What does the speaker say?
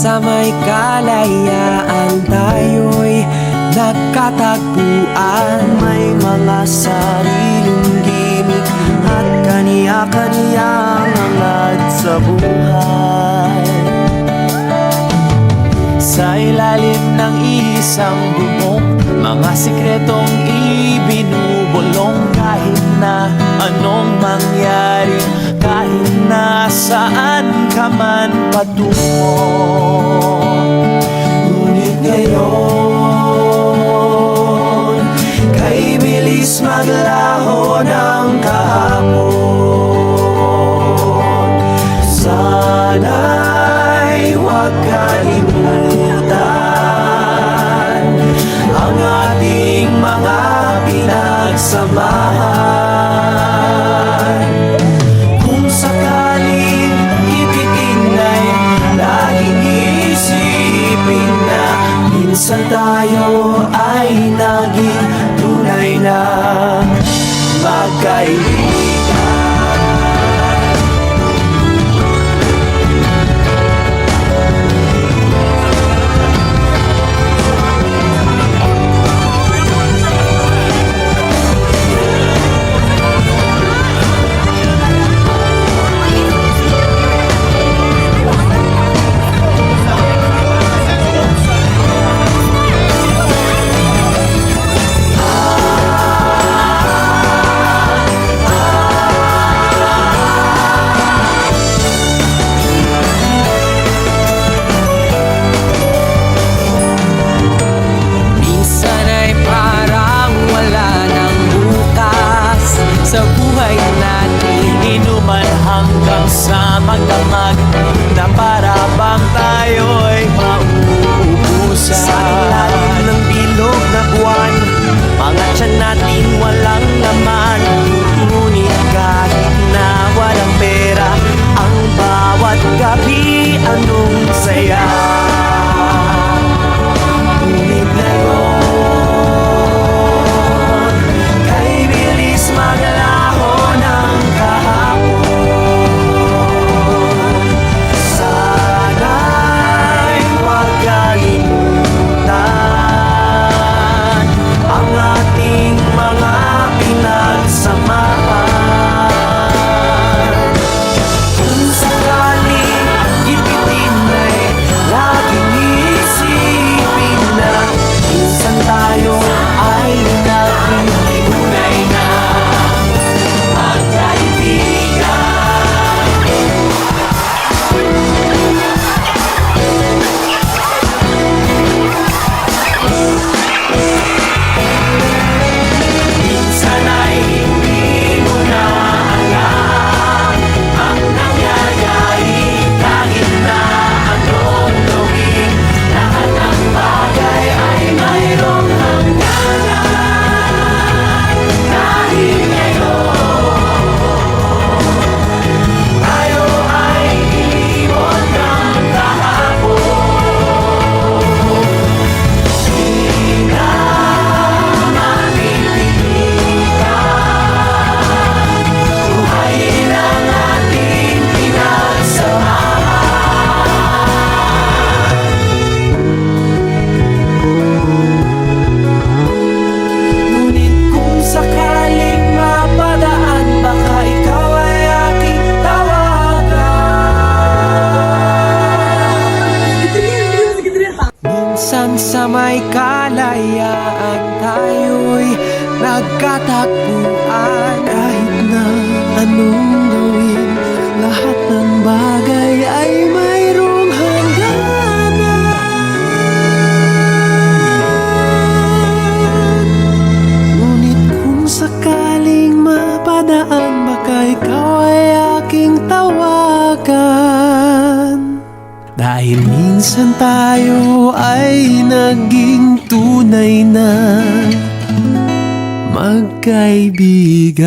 sa may kalayaan tayo'y nagkatagpuan. May mga sariling gimik at kaniya-kaniyang hangad sa buhay. Sa ilalim ng isang bubong, mga sikretong ibinubulong. Kahit na anong mangyari, kahit na saan ka man patungo. Ngunit ngayon, kay bilis maglaho ng kahapon. Sana'y huwag kalimutan ang ating mga pinagsamahan. Kung sakaling ipitin ay laging isipin na minsan tayo ay naging tunay na magkaibigan. Sa buhay natin, inuman hanggang sa magdamag, na para bang tayo'y mauubusan. Sa ilalim ng bilog na buwan, mga tiyan natin walang laman. Ngunit kahit na walang pera, ang bawat gabi anong saya. Ngunit ngayon, kay bilis maglaho ng kahapon. Sana'y huwag kalimutan ang ating mga pinagsamahan. Kung sakaling ipitin ay laging isipin na minsan tayo ay naging tunay na magkaibigan. Minsan ay hindi mo na alam ang nangyayari. Kahit na anong gawin, lahat ng bagay ay mayroong hangganan. Dahil ngayon, tayo ay iwan ng kahapon. Di na malilimutan, buhayin ang ating pinagsamahan. Ngunit kung sakaling mapadaan, baka ikaw ay aking tawagan. minsan sa may kalayaan tayo'y nagkatagpuan. Kahit na anong gawin, lahat ng bagay ay mayroong hangganan. Ngunit kung sakaling mapadaan, baka ikaw ay aking tawagan. Dahil minsan tayo ay naging tunay na magkaibigan.